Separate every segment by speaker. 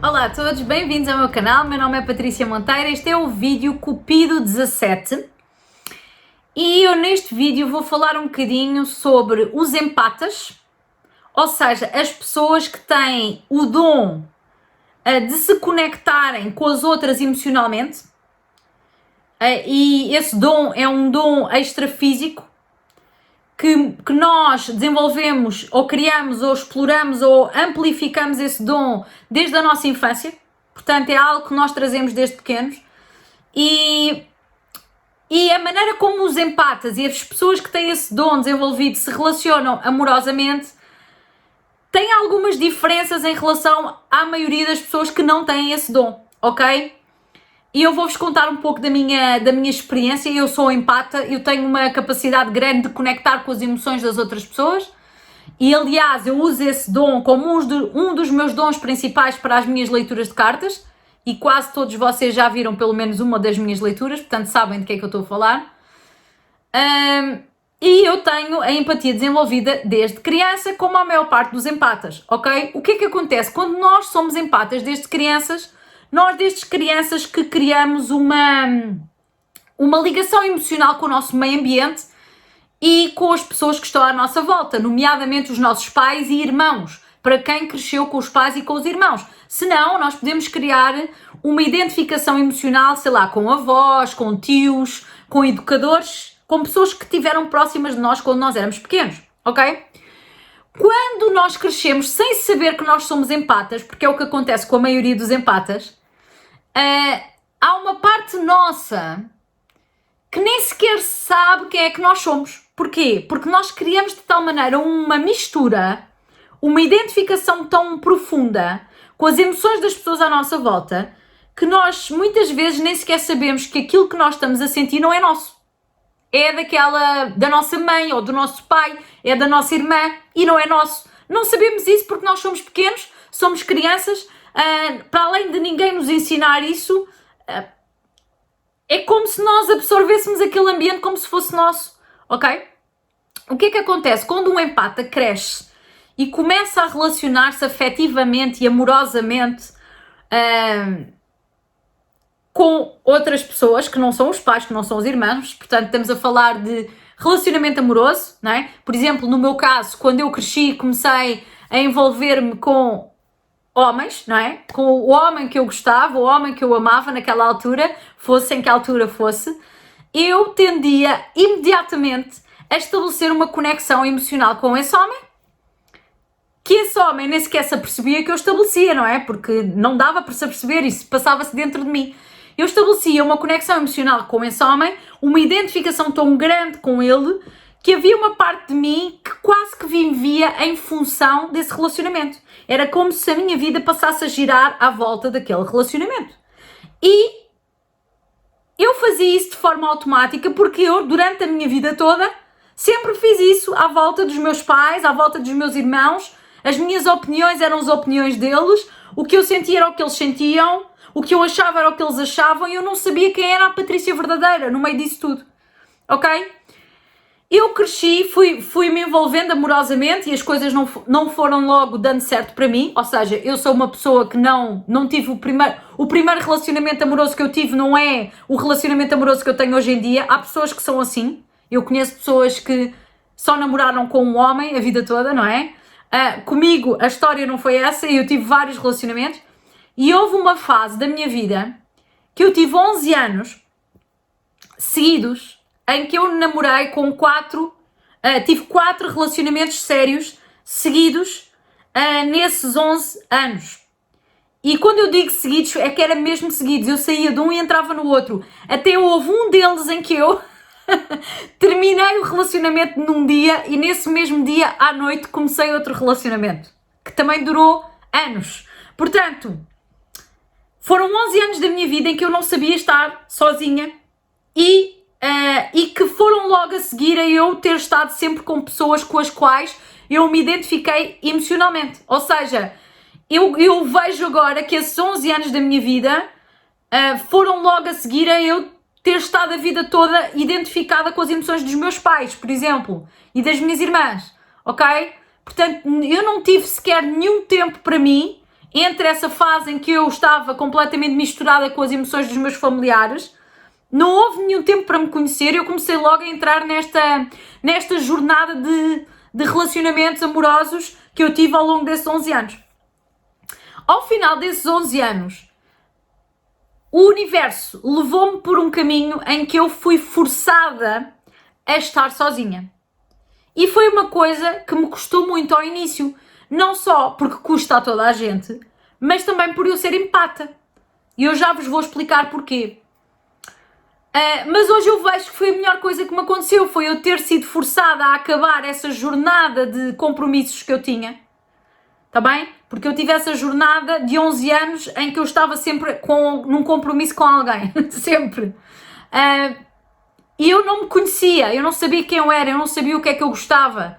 Speaker 1: Olá a todos, bem-vindos ao meu canal, meu nome é Patrícia Monteiro, este é o vídeo Cupido 17 e eu neste vídeo vou falar um bocadinho sobre os empatas, ou seja, as pessoas que têm o dom de se conectarem com as outras emocionalmente e esse dom é um dom extrafísico que nós desenvolvemos ou criamos ou exploramos ou amplificamos esse dom desde a nossa infância, portanto é algo que nós trazemos desde pequenos e a maneira como os empatas e as pessoas que têm esse dom desenvolvido se relacionam amorosamente têm algumas diferenças em relação à maioria das pessoas que não têm esse dom, ok? E eu vou-vos contar um pouco da minha experiência. Eu sou empata, eu tenho uma capacidade grande de conectar com as emoções das outras pessoas e, aliás, eu uso esse dom como um dos meus dons principais para as minhas leituras de cartas e quase todos vocês já viram pelo menos uma das minhas leituras, portanto sabem de que é que eu estou a falar. E eu tenho a empatia desenvolvida desde criança, como a maior parte dos empatas, ok? O que é que acontece? Quando nós somos empatas desde crianças, nós desde crianças que criamos uma ligação emocional com o nosso meio ambiente e com as pessoas que estão à nossa volta, nomeadamente os nossos pais e irmãos, para quem cresceu com os pais e com os irmãos. Senão, nós podemos criar uma identificação emocional, sei lá, com avós, com tios, com educadores, com pessoas que estiveram próximas de nós quando nós éramos pequenos, ok? Quando nós crescemos sem saber que nós somos empatas, porque é o que acontece com a maioria dos empatas, há uma parte nossa que nem sequer sabe quem é que nós somos. Porquê? Porque nós criamos de tal maneira uma mistura, uma identificação tão profunda com as emoções das pessoas à nossa volta, que nós muitas vezes nem sequer sabemos que aquilo que nós estamos a sentir não é nosso. É da nossa mãe ou do nosso pai, é da nossa irmã e não é nosso. Não sabemos isso porque nós somos pequenos, somos crianças, para além de ninguém nos ensinar isso, é como se nós absorvêssemos aquele ambiente como se fosse nosso, ok? O que é que acontece? Quando um empata cresce e começa a relacionar-se afetivamente e amorosamente com outras pessoas que não são os pais, que não são os irmãos, portanto estamos a falar de relacionamento amoroso, não é? Por exemplo, no meu caso, quando eu cresci, comecei a envolver-me com homens, não é? Com o homem que eu gostava, o homem que eu amava naquela altura, fosse em que altura fosse, eu tendia imediatamente a estabelecer uma conexão emocional com esse homem, que esse homem nem sequer se apercebia que eu estabelecia, não é? Porque não dava para se aperceber, isso passava-se dentro de mim. Eu estabelecia uma conexão emocional com esse homem, uma identificação tão grande com ele, que havia uma parte de mim que quase que vivia em função desse relacionamento. Era como se a minha vida passasse a girar à volta daquele relacionamento. E eu fazia isso de forma automática porque eu, durante a minha vida toda, sempre fiz isso à volta dos meus pais, à volta dos meus irmãos. As minhas opiniões eram as opiniões deles, o que eu sentia era o que eles sentiam, o que eu achava era o que eles achavam e eu não sabia quem era a Patrícia verdadeira no meio disso tudo, ok? Eu cresci, fui-me envolvendo amorosamente e as coisas não foram logo dando certo para mim, ou seja, eu sou uma pessoa que não tive o primeiro relacionamento amoroso que eu tive não é o relacionamento amoroso que eu tenho hoje em dia. Há pessoas que são assim, eu conheço pessoas que só namoraram com um homem a vida toda, não é? Comigo a história não foi essa, eu tive vários relacionamentos e houve uma fase da minha vida que eu tive 11 anos seguidos em que eu namorei com tive 4 relacionamentos sérios seguidos nesses 11 anos. E quando eu digo seguidos, é que era mesmo seguidos, eu saía de um e entrava no outro. Até houve um deles em que eu terminei o relacionamento num dia e nesse mesmo dia à noite comecei outro relacionamento, que também durou anos. Portanto, foram 11 anos da minha vida em que eu não sabia estar sozinha e que foram logo a seguir a eu ter estado sempre com pessoas com as quais eu me identifiquei emocionalmente. Ou seja, eu vejo agora que esses 11 anos da minha vida foram logo a seguir a eu ter estado a vida toda identificada com as emoções dos meus pais, por exemplo, e das minhas irmãs, ok? Portanto, eu não tive sequer nenhum tempo para mim entre essa fase em que eu estava completamente misturada com as emoções dos meus familiares, não houve nenhum tempo para me conhecer e eu comecei logo a entrar nesta jornada de relacionamentos amorosos que eu tive ao longo desses 11 anos. Ao final desses 11 anos, o universo levou-me por um caminho em que eu fui forçada a estar sozinha. E foi uma coisa que me custou muito ao início. Não só porque custa a toda a gente, mas também por eu ser empata. E eu já vos vou explicar porquê. Mas hoje eu vejo que foi a melhor coisa que me aconteceu. Foi eu ter sido forçada a acabar essa jornada de compromissos que eu tinha. Está bem? Porque eu tive essa jornada de 11 anos em que eu estava sempre num compromisso com alguém. Sempre. E eu não me conhecia, eu não sabia quem eu era, eu não sabia o que é que eu gostava.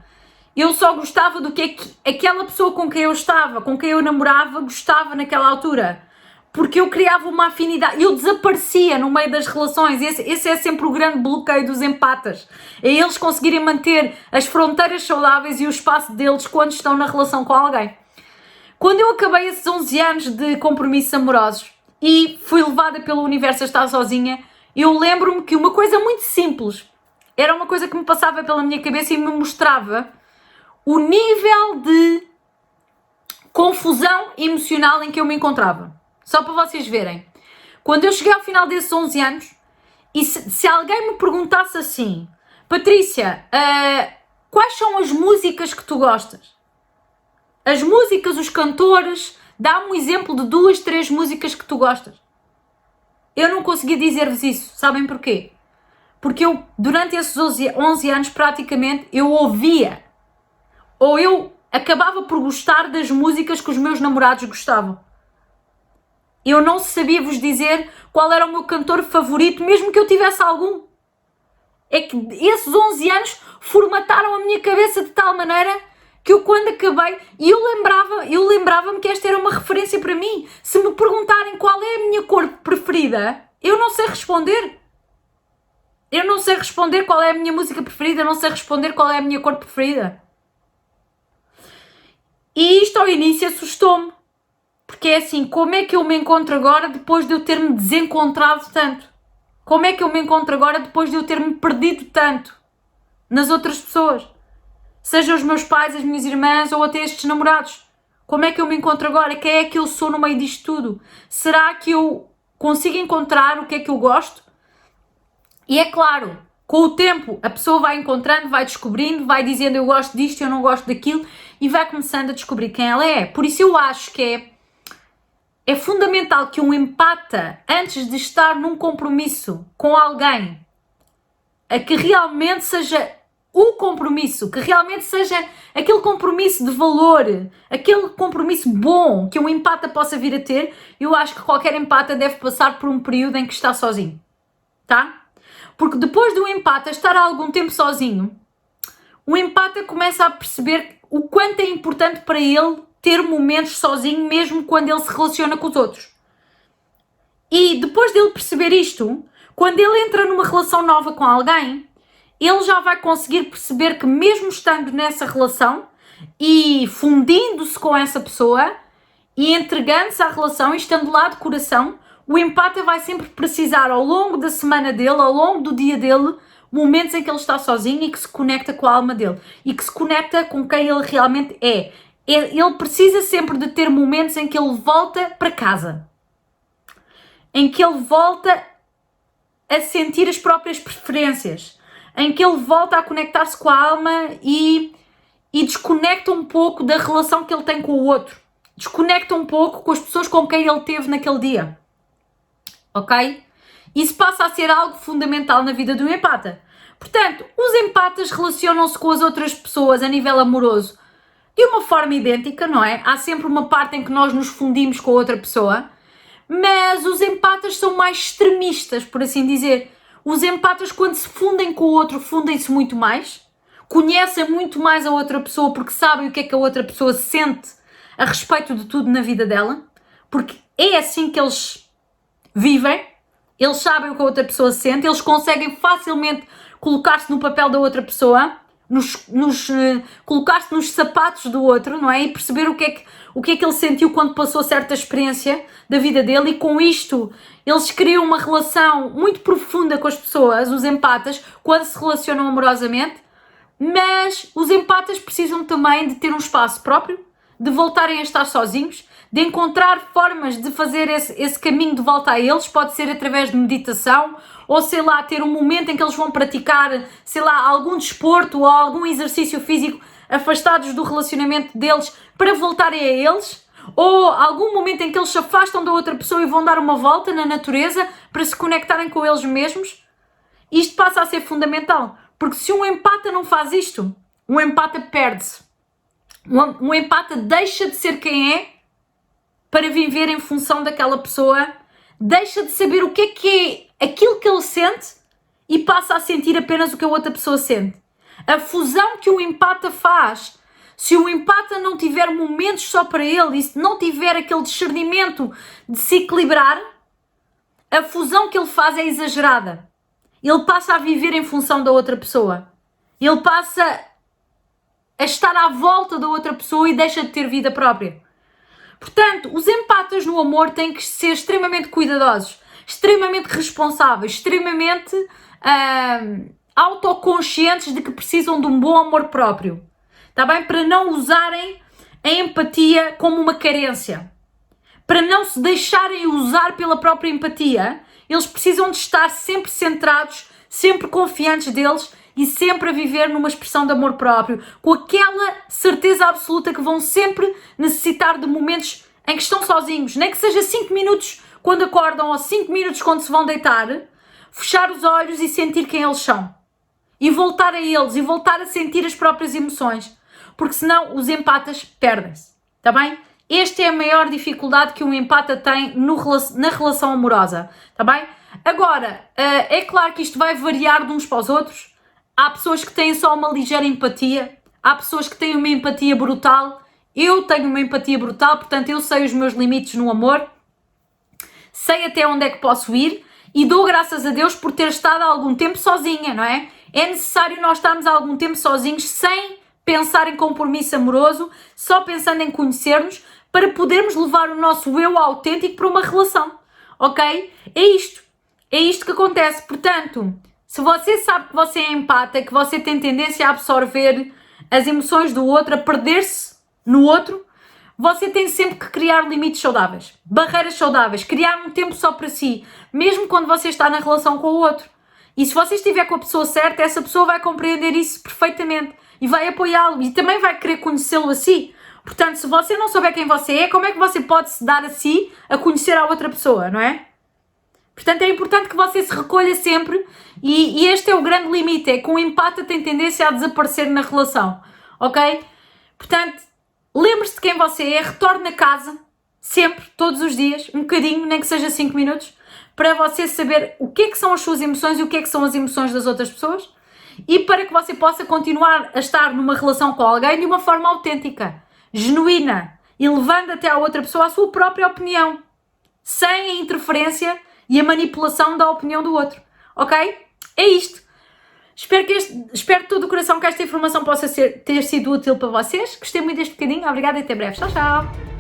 Speaker 1: Eu só gostava do que é que aquela pessoa com quem eu estava, com quem eu namorava, gostava naquela altura. Porque eu criava uma afinidade, eu desaparecia no meio das relações. Esse é sempre o grande bloqueio dos empatas. É eles conseguirem manter as fronteiras saudáveis e o espaço deles quando estão na relação com alguém. Quando eu acabei esses 11 anos de compromissos amorosos e fui levada pelo universo a estar sozinha, eu lembro-me que uma coisa muito simples, era uma coisa que me passava pela minha cabeça e me mostrava o nível de confusão emocional em que eu me encontrava. Só para vocês verem. Quando eu cheguei ao final desses 11 anos, e se alguém me perguntasse assim, Patrícia, quais são as músicas que tu gostas? As músicas, os cantores, dá-me um exemplo de 2, 3 músicas que tu gostas. Eu não consegui dizer-vos isso. Sabem porquê? Porque eu, durante esses 11 anos, praticamente, eu ouvia. Ou eu acabava por gostar das músicas que os meus namorados gostavam. Eu não sabia vos dizer qual era o meu cantor favorito, mesmo que eu tivesse algum. É que esses 11 anos formataram a minha cabeça de tal maneira que eu quando acabei, e eu lembrava-me que esta era uma referência para mim. Se me perguntarem qual é a minha cor preferida, eu não sei responder. Eu não sei responder qual é a minha música preferida, eu não sei responder qual é a minha cor preferida. E isto ao início assustou-me. Porque é assim, como é que eu me encontro agora depois de eu ter-me desencontrado tanto? Como é que eu me encontro agora depois de eu ter-me perdido tanto nas outras pessoas? Seja os meus pais, as minhas irmãs ou até estes namorados. Como é que eu me encontro agora? Quem é que eu sou no meio disto tudo? Será que eu consigo encontrar o que é que eu gosto? E é claro, com o tempo a pessoa vai encontrando, vai descobrindo, vai dizendo eu gosto disto, eu não gosto daquilo e vai começando a descobrir quem ela é. Por isso eu acho que é fundamental que um empata, antes de estar num compromisso com alguém, a que realmente seja o compromisso, que realmente seja aquele compromisso de valor, aquele compromisso bom que um empata possa vir a ter. Eu acho que qualquer empata deve passar por um período em que está sozinho, tá? Porque depois do empata estar algum tempo sozinho, o empata começa a perceber o quanto é importante para ele ter momentos sozinho, mesmo quando ele se relaciona com os outros. E depois dele perceber isto, quando ele entra numa relação nova com alguém, ele já vai conseguir perceber que mesmo estando nessa relação e fundindo-se com essa pessoa e entregando-se à relação e estando lá de coração, o empata vai sempre precisar ao longo da semana dele, ao longo do dia dele, momentos em que ele está sozinho e que se conecta com a alma dele e que se conecta com quem ele realmente é. Ele precisa sempre de ter momentos em que ele volta para casa, em que ele volta a sentir as próprias preferências, em que ele volta a conectar-se com a alma e desconecta um pouco da relação que ele tem com o outro. Desconecta um pouco com as pessoas com quem ele teve naquele dia. Ok? Isso passa a ser algo fundamental na vida do empata. Portanto, os empatas relacionam-se com as outras pessoas a nível amoroso de uma forma idêntica, não é? Há sempre uma parte em que nós nos fundimos com a outra pessoa, mas os empatas são mais extremistas, por assim dizer. Os empatas, quando se fundem com o outro, fundem-se muito mais, conhecem muito mais a outra pessoa porque sabem o que é que a outra pessoa sente a respeito de tudo na vida dela, porque é assim que eles vivem, eles sabem o que a outra pessoa sente, eles conseguem facilmente colocar-se no papel da outra pessoa, colocar-se nos sapatos do outro, não é? E perceber o que é que ele sentiu quando passou certa experiência da vida dele, e com isto eles criam uma relação muito profunda com as pessoas, os empatas, quando se relacionam amorosamente. Mas os empatas precisam também de ter um espaço próprio, de voltarem a estar sozinhos, de encontrar formas de fazer esse caminho de volta a eles. Pode ser através de meditação, ou sei lá, ter um momento em que eles vão praticar, sei lá, algum desporto ou algum exercício físico afastados do relacionamento deles para voltarem a eles, ou algum momento em que eles se afastam da outra pessoa e vão dar uma volta na natureza para se conectarem com eles mesmos. Isto passa a ser fundamental, porque se um empata não faz isto, um empata perde-se. Um empata deixa de ser quem é para viver em função daquela pessoa, deixa de saber o que é aquilo que ele sente e passa a sentir apenas o que a outra pessoa sente. A fusão que o empata faz, se o empata não tiver momentos só para ele e se não tiver aquele discernimento de se equilibrar, a fusão que ele faz é exagerada. Ele passa a viver em função da outra pessoa. Ele passa a estar à volta da outra pessoa e deixa de ter vida própria. Portanto, os empatas no amor têm que ser extremamente cuidadosos, extremamente responsáveis, extremamente autoconscientes de que precisam de um bom amor próprio. Está bem? Para não usarem a empatia como uma carência. Para não se deixarem usar pela própria empatia, eles precisam de estar sempre centrados, sempre confiantes deles e sempre a viver numa expressão de amor próprio, com aquela certeza absoluta que vão sempre necessitar de momentos em que estão sozinhos, nem que seja 5 minutos quando acordam ou 5 minutos quando se vão deitar, fechar os olhos e sentir quem eles são. E voltar a eles, e voltar a sentir as próprias emoções, porque senão os empatas perdem-se, está bem? Esta é a maior dificuldade que um empata tem na relação amorosa, está bem? Agora, é claro que isto vai variar de uns para os outros. Há pessoas que têm só uma ligeira empatia, há pessoas que têm uma empatia brutal. Eu tenho uma empatia brutal, portanto eu sei os meus limites no amor, sei até onde é que posso ir e dou graças a Deus por ter estado há algum tempo sozinha, não é? É necessário nós estarmos há algum tempo sozinhos, sem pensar em compromisso amoroso, só pensando em conhecer-nos, para podermos levar o nosso eu autêntico para uma relação, ok? É isto que acontece. Portanto, se você sabe que você é empata, que você tem tendência a absorver as emoções do outro, a perder-se no outro, você tem sempre que criar limites saudáveis, barreiras saudáveis, criar um tempo só para si, mesmo quando você está na relação com o outro. E se você estiver com a pessoa certa, essa pessoa vai compreender isso perfeitamente e vai apoiá-lo e também vai querer conhecê-lo a si. Portanto, se você não souber quem você é, como é que você pode se dar a si a conhecer a outra pessoa, não é? Portanto, é importante que você se recolha sempre e este é o grande limite, é que o empata tem tendência a desaparecer na relação, ok? Portanto, lembre-se de quem você é, retorne a casa, sempre, todos os dias, um bocadinho, nem que seja 5 minutos, para você saber o que é que são as suas emoções e o que é que são as emoções das outras pessoas e para que você possa continuar a estar numa relação com alguém de uma forma autêntica, genuína e levando até à outra pessoa a sua própria opinião, sem a interferência e a manipulação da opinião do outro, ok? É isto. Espero de todo o coração que esta informação possa ter sido útil para vocês. Gostei muito deste bocadinho. Obrigada e até breve. Tchau, tchau.